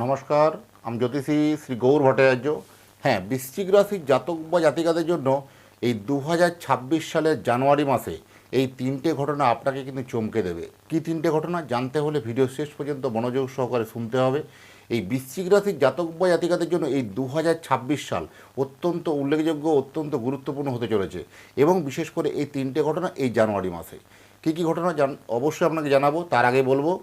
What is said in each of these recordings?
নমস্কার, আমি জ্যোতিষী শ্রী গৌর ভট্টাচার্য। হ্যাঁ, বৃশ্চিক রাশির জাতক বা জাতিকাদের জন্য এই 2026 সালের জানুয়ারি মাসে এই তিনটে ঘটনা আপনাকে কিন্তু চমকে দেবে। কি তিনটে ঘটনা জানতে হলে ভিডিও শেষ পর্যন্ত মনোযোগ সহকারে শুনতে হবে। এই বৃশ্চিক রাশির জাতক বা জাতিকাদের জন্য এই 2026 সাল অত্যন্ত উল্লেখযোগ্য, অত্যন্ত গুরুত্বপূর্ণ হতে চলেছে এবং বিশেষ করে এই তিনটে ঘটনা এই জানুয়ারি মাসে। কী কী ঘটনা অবশ্যই আপনাকে জানাবো। তার আগে বলবো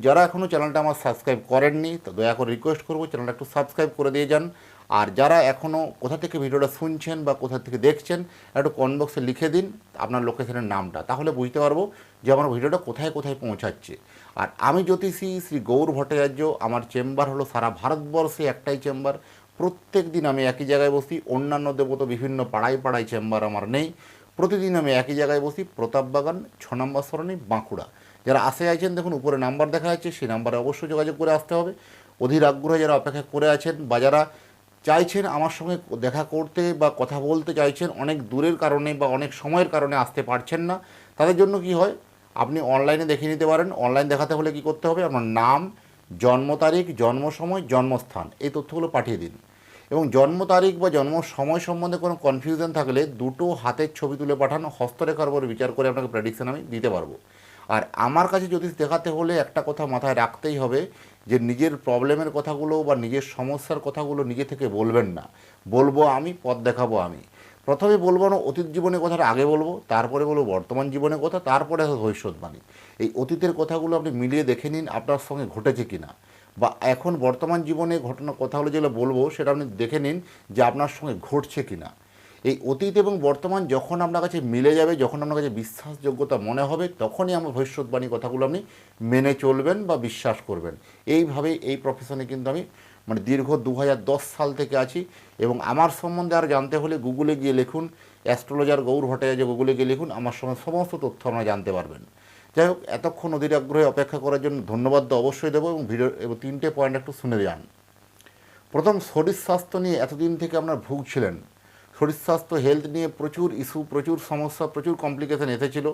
যারা এখনও চ্যানেলটা আমার সাবস্ক্রাইব করেননি তো দয়া করে রিকোয়েস্ট করবো চ্যানেলটা একটু সাবস্ক্রাইব করে দিয়ে যান। আর যারা এখনও কোথা থেকে ভিডিওটা শুনছেন বা কোথা থেকে দেখছেন একটু কমেন্ট বক্সে লিখে দিন আপনার লোকেশনের নামটা, তাহলে বুঝতে পারবো যে আমার ভিডিওটা কোথায় কোথায় পৌঁছাচ্ছে। আর আমি জ্যোতিষী শ্রী গৌর ভট্টাচার্য, আমার চেম্বার হলো সারা ভারতবর্ষে একটাই চেম্বার। প্রত্যেক দিন আমি একই জায়গায় বসি। অন্যান্য দেবত বিভিন্ন পাড়ায় পাড়ায় চেম্বার আমার নেই। প্রতিদিন আমি একই জায়গায় বসি, প্রতাপবাগান 6 নম্বর সরণি, বাঁকুড়া। যারা আসে আছেন দেখুন উপরে নাম্বার দেখা যাচ্ছে, সেই নাম্বারে অবশ্যই যোগাযোগ করে আসতে হবে। অধীর আগ্রহে যারা অপেক্ষা করে আছেন বা যারা চাইছেন আমার সঙ্গে দেখা করতে বা কথা বলতে চাইছেন, অনেক দূরের কারণে বা অনেক সময়ের কারণে আসতে পারছেন না, তাদের জন্য কি হয়, আপনি অনলাইনে দেখে নিতে পারেন। অনলাইন দেখাতে হলে কি করতে হবে, আপনার নাম, জন্ম তারিখ, জন্ম সময়, জন্মস্থান এই তথ্যগুলো পাঠিয়ে দিন। এবং জন্ম তারিখ বা জন্ম সময় সম্বন্ধে কোনো কনফিউশন থাকলে দুটো হাতের ছবি তুলে পাঠান, হস্তরেখার উপর বিচার করে আপনাকে প্রেডিকশন আমি দিতে পারবো। আর আমার কাছে জ্যোতিষ দেখাতে হলে একটা কথা মাথায় রাখতেই হবে যে নিজের প্রবলেমের কথাগুলো বা নিজের সমস্যার কথাগুলো নিজে থেকে বলবেন না। বলবো আমি, পথ দেখাবো আমি। প্রথমে বলবো না অতীত জীবনের কথাটা আগে বলবো, তারপরে বলবো বর্তমান জীবনের কথা, তারপরে ভবিষ্যৎবাণী। এই অতীতের কথাগুলো আপনি মিলিয়ে দেখে নিন আপনার সঙ্গে ঘটেছে কি না, বা এখন বর্তমান জীবনে ঘটনা কথাগুলো যেগুলো বলবো সেটা আপনি দেখে নিন যে আপনার সঙ্গে ঘটছে কি না। এই অতীত এবং বর্তমান যখন আপনার কাছে মিলে যাবে, যখন আপনার কাছে বিশ্বাসযোগ্যতা মনে হবে, তখনই আমার ভবিষ্যৎবাণী কথাগুলো আপনি মেনে চলবেন বা বিশ্বাস করবেন। এইভাবে এই প্রফেশনে কিন্তু আমি দীর্ঘ 2010 সাল থেকে আছি। এবং আমার সম্বন্ধে আর জানতে হলে গুগলে গিয়ে লিখুন অ্যাস্ট্রোলজার গৌর ভট্টাচার্য, গুগলে গিয়ে লিখুন, আমার সঙ্গে সমস্ত তথ্য আপনারা জানতে পারবেন। যাই হোক, এতক্ষণ অধীর আগ্রহে অপেক্ষা করার জন্য ধন্যবাদ তো অবশ্যই দেবো। এবং ভিডিও এবং তিনটে পয়েন্ট একটু শুনে যান। প্রথম, শরীর স্বাস্থ্য নিয়ে এতদিন থেকে আপনার ভুগছিলেন। শরীর স্বাস্থ্য হেলথ নিয়ে প্রচুর ইস্যু, প্রচুর সমস্যা, প্রচুর কমপ্লিকেশান এসেছিলো।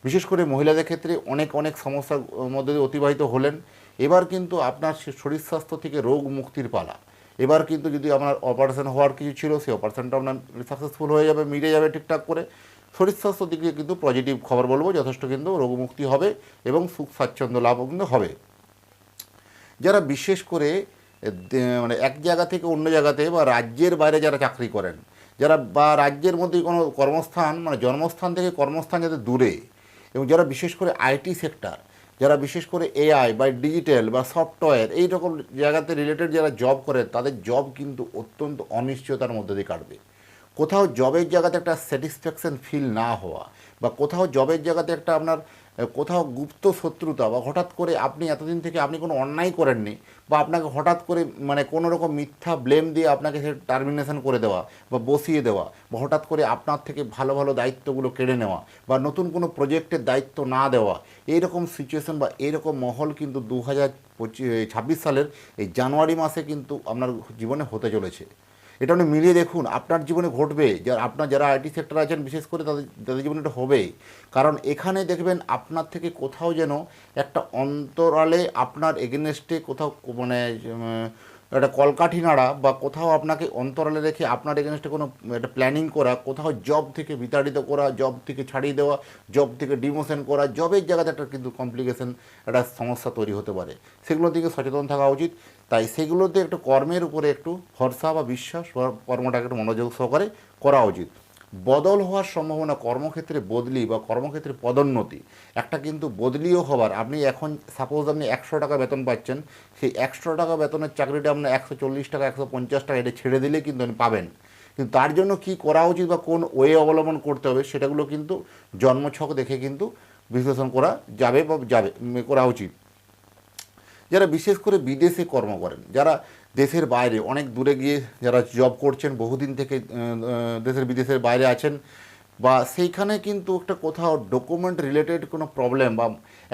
বিশেষ করে মহিলাদের ক্ষেত্রে অনেক অনেক সমস্যার মধ্যে দিয়ে অতিবাহিত হলেন। এবার কিন্তু আপনার শরীর স্বাস্থ্য থেকে রোগ মুক্তির পালা। এবার কিন্তু যদি আপনার অপারেশন হওয়ার কিছু ছিল সেই অপারেশনটা আপনার সাকসেসফুল হয়ে যাবে, মিটে যাবে ঠিকঠাক করে। শরীর স্বাস্থ্যের দিক দিয়ে কিন্তু পজিটিভ খবর বলবো, যথেষ্ট কিন্তু রোগমুক্তি হবে এবং সুখ স্বাচ্ছন্দ্য লাভও কিন্তু হবে। যারা বিশেষ করে এক জায়গা থেকে অন্য জায়গাতে বা রাজ্যের বাইরে যারা চাকরি করেন, যারা বা রাজ্যের মধ্যে কোনো কর্মস্থান জন্মস্থান থেকে কর্মস্থান যাতে দূরে, এবং যারা বিশেষ করে আইটি সেক্টর, যারা বিশেষ করে এআই বা ডিজিটাল বা সফটওয়্যার এই রকম জায়গাতে রিলেটেড যারা জব করে, তাদের জব কিন্তু অত্যন্ত অনিশ্চয়তার মধ্যে দিয়ে কাটবে। কোথাও জবের জায়গাতে একটা স্যাটিসফ্যাকশন ফিল না হওয়া, বা কোথাও জবের জায়গাতে একটা আপনার কোথাও গুপ্ত শত্রুতা, বা হঠাৎ করে আপনি এতদিন থেকে আপনি কোনো অন্যায় করেননি, বা আপনাকে হঠাৎ করে কোনো রকম মিথ্যা ব্লেম দিয়ে আপনাকে সে টার্মিনেশন করে দেওয়া বা বসিয়ে দেওয়া, বা হঠাৎ করে আপনার থেকে ভালো ভালো দায়িত্বগুলো কেড়ে নেওয়া, বা নতুন কোনো প্রজেক্টের দায়িত্ব না দেওয়া, এইরকম সিচুয়েশন বা এইরকম মহল কিন্তু 2026 সালের এই জানুয়ারি মাসে কিন্তু আপনার জীবনে হতে চলেছে। এটা আপনি মিলিয়ে দেখুন, আপনার জীবনে ঘটবে। যারা আইটি সেক্টর আছেন বিশেষ করে তাদের জীবনে এটা হবে। কারণ এখানে দেখবেন আপনার থেকে কোথাও যেন একটা অন্তরালে আপনার এগেনস্টে কোথাও একটা কলকাঠি নাড়া, বা কোথাও আপনাকে অন্তরালে রেখে আপনার এগেনস্টে কোনো একটা প্ল্যানিং করা, কোথাও জব থেকে বিতাড়িত করা, জব থেকে ছাড়িয়ে দেওয়া, জব থেকে ডিমোশন করা, জবের জায়গাতে একটা কিন্তু কমপ্লিকেশন, একটা সমস্যা তৈরি হতে পারে। সেগুলো থেকে সচেতন থাকা উচিত। তাই সেগুলোতে একটু কর্মের উপরে একটু ভরসা বা বিশ্বাস, কর্মটাকে একটু মনোযোগ সহকারে করা উচিত। বদল হওয়ার সম্ভাবনা, কর্মক্ষেত্রে বদলি বা কর্মক্ষেত্রে পদোন্নতি, একটা কিন্তু বদলিও হবার। আপনি এখন সাপোজ আপনি 100 টাকা বেতন পাচ্ছেন, সেই 100 টাকা বেতনের চাকরিটা আপনার 140 টাকা, 150 টাকা এটা ছেড়ে দিলে কিন্তু আপনি পাবেন। কিন্তু তার জন্য কি করা উচিত বা কোন ওয়ে অবলম্বন করতে হবে, সেটাগুলো কিন্তু জন্মছক দেখে কিন্তু বিশ্লেষণ করা যাবে করা উচিত। যারা বিশেষ করে বিদেশে কর্ম করেন, যারা দেশের বাইরে অনেক দূরে গিয়ে যারা জব করছেন, বহুদিন থেকে দেশের বিদেশের বাইরে আছেন, বা সেইখানে কিন্তু একটা কোথাও ডকুমেন্ট রিলেটেড কোনো প্রবলেম, বা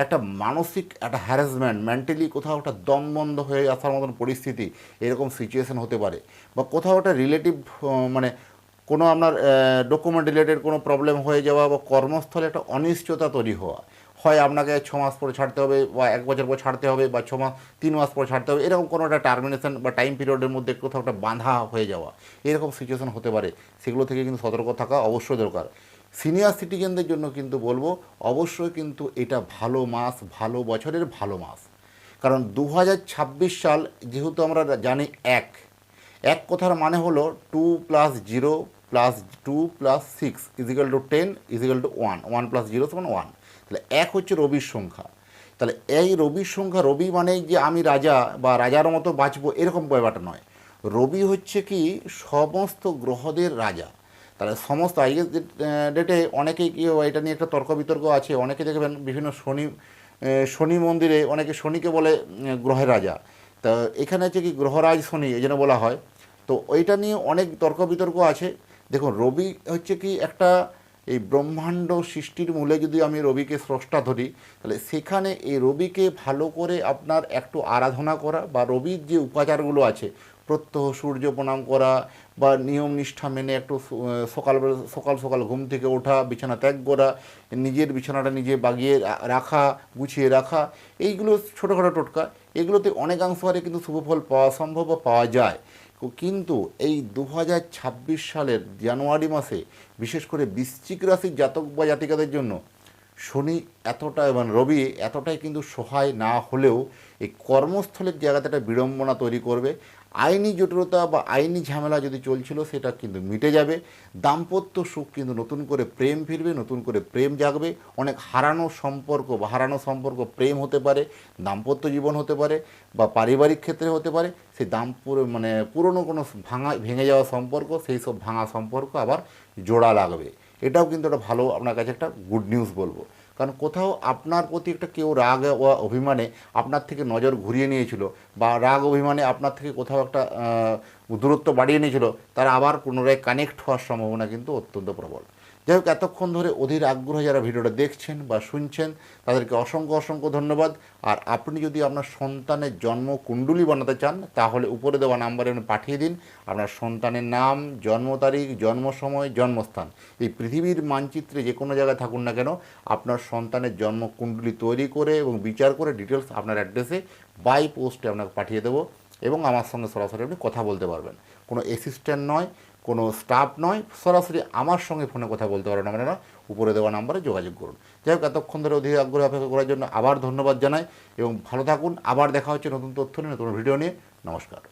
একটা মানসিক একটা হ্যারাসমেন্ট, মেন্টালি কোথাও একটা দম বন্ধ হয়ে আসার মতন পরিস্থিতি, এরকম সিচুয়েশন হতে পারে। বা কোথাও একটা রিলেটিভ কোনো আপনার ডকুমেন্ট রিলেটেড কোনো প্রবলেম হয়ে যাওয়া, বা কর্মস্থলে একটা অনিশ্চয়তা তৈরি হওয়া, হয় আপনাকে 6 মাস পরে ছাড়তে হবে, বা 1 বছর পর ছাড়তে হবে, বা 6 মাস 3 মাস পরে ছাড়তে হবে, এরকম কোনো একটা টার্মিনেশন বা টাইম পিরিয়ডের মধ্যে কোথাও একটা বাঁধা হয়ে যাওয়া, এরকম সিচুয়েশন হতে পারে। সেগুলো থেকে কিন্তু সতর্ক থাকা অবশ্যই দরকার। সিনিয়র সিটিজেনদের জন্য কিন্তু বলবো অবশ্যই কিন্তু এটা ভালো মাস, ভালো বছরের ভালো মাস। কারণ 2026 সাল যেহেতু আমরা জানি এক এক কথার মানে হলো 2+0 +2+6 =10 =1, 1+0=1। তাহলে এক হচ্ছে রবির সংখ্যা। তাহলে এই রবির সংখ্যা, রবি মানেই যে আমি রাজা বা রাজার মতো বাঁচবো এরকম ব্যাপারটা নয়। রবি হচ্ছে কি সমস্ত গ্রহদের রাজা। তাহলে সমস্ত আজকের ডেটে অনেকেই কি এটা নিয়ে একটা তর্ক বিতর্ক আছে, অনেকে দেখবেন বিভিন্ন শনি মন্দিরে অনেকে শনিকে বলে গ্রহের রাজা। তা এখানে হচ্ছে কি গ্রহরাজ শনি এই জন্য বলা হয়। তো ওইটা নিয়ে অনেক তর্ক বিতর্ক আছে। দেখুন রবি হচ্ছে কি একটা এই ব্রহ্মাণ্ড সৃষ্টির মূলে যদি আমি রবিকে স্রষ্টা ধরি, তাহলে সেখানে এই রবিকে ভালো করে আপনার একটু আরাধনা করা, বা রবির যে উপাচারগুলো আছে প্রত্যহ সূর্য প্রণাম করা, বা নিয়ম নিষ্ঠা মেনে একটু সকাল সকাল ঘুম থেকে ওঠা, বিছানা ত্যাগ করা, নিজের বিছানাটা নিজে বাগিয়ে রাখা, গুছিয়ে রাখা, এইগুলো ছোটোখাটো টোটকা, এগুলোতে অনেকাংশ হারে কিন্তু শুভফল পাওয়া সম্ভব বা পাওয়া যায়। কিন্তু এই 2026 সালের জানুয়ারি মাসে বিশেষ করে বৃশ্চিক রাশির জাতক বা জাতিকাদের জন্য শনি এতটা এবং রবি এতটাই কিন্তু সহায় না হলেও এই কর্মস্থলের জায়গাতে একটা বিড়ম্বনা তৈরি করবে। আইনি জটিলতা বা আইনি ঝামেলা যদি চলছিল সেটা কিন্তু মিটে যাবে। দাম্পত্য সুখ কিন্তু নতুন করে প্রেম ফিরবে, নতুন করে প্রেম জাগবে। অনেক হারানো সম্পর্ক প্রেম হতে পারে, দাম্পত্য জীবন হতে পারে, বা পারিবারিক ক্ষেত্রে হতে পারে। সেই পুরনো কোনো ভেঙে যাওয়া সম্পর্ক, সেই সব ভাঙা সম্পর্ক আবার জোড়া লাগবে। এটাও কিন্তু একটা ভালো, আপনার কাছে একটা গুড নিউজ বলবো। কারণ কোথাও আপনার প্রতি একটা কেউ রাগ বা অভিমানে আপনার থেকে নজর ঘুরিয়ে নিয়েছিল, বা রাগ অভিমানে আপনার থেকে কোথাও একটা দূরত্ব বাড়িয়ে নিয়েছিল, তারা আবার পুনরায় কানেক্ট হওয়ার সম্ভাবনা কিন্তু অত্যন্ত প্রবল। যাই হোক, এতক্ষণ ধরে অধীর আগ্রহে যারা ভিডিওটা দেখছেন বা শুনছেন তাদেরকে অসংখ্য অসংখ্য ধন্যবাদ। আর আপনি যদি আপনার সন্তানের জন্ম কুণ্ডলী বানাতে চান, তাহলে উপরে দেওয়া নাম্বারে আপনি পাঠিয়ে দিন আপনার সন্তানের নাম, জন্ম তারিখ, জন্ম সময়, জন্মস্থান। এই পৃথিবীর মানচিত্রে যে কোনো জায়গায় থাকুন না কেন, আপনার সন্তানের জন্ম কুণ্ডলী তৈরি করে এবং বিচার করে ডিটেলস আপনার অ্যাড্রেসে বাই পোস্টে আপনাকে পাঠিয়ে দেবো, এবং আমার সঙ্গে সরাসরি আপনি কথা বলতে পারবেন। কোনো অ্যাসিস্ট্যান্ট নয়, কোনো স্টাফ নয়, সরাসরি আমার সঙ্গে ফোনে কথা বলতে পারবেন আপনারা। উপরে দেওয়া নাম্বারে যোগাযোগ করুন। যাই হোক, এতক্ষণ ধরে অধীর আগ্রহে অপেক্ষা করার জন্য আবার ধন্যবাদ জানাই, এবং ভালো থাকুন। আবার দেখা হচ্ছে নতুন তথ্য নিয়ে, নতুন ভিডিও নিয়ে। নমস্কার।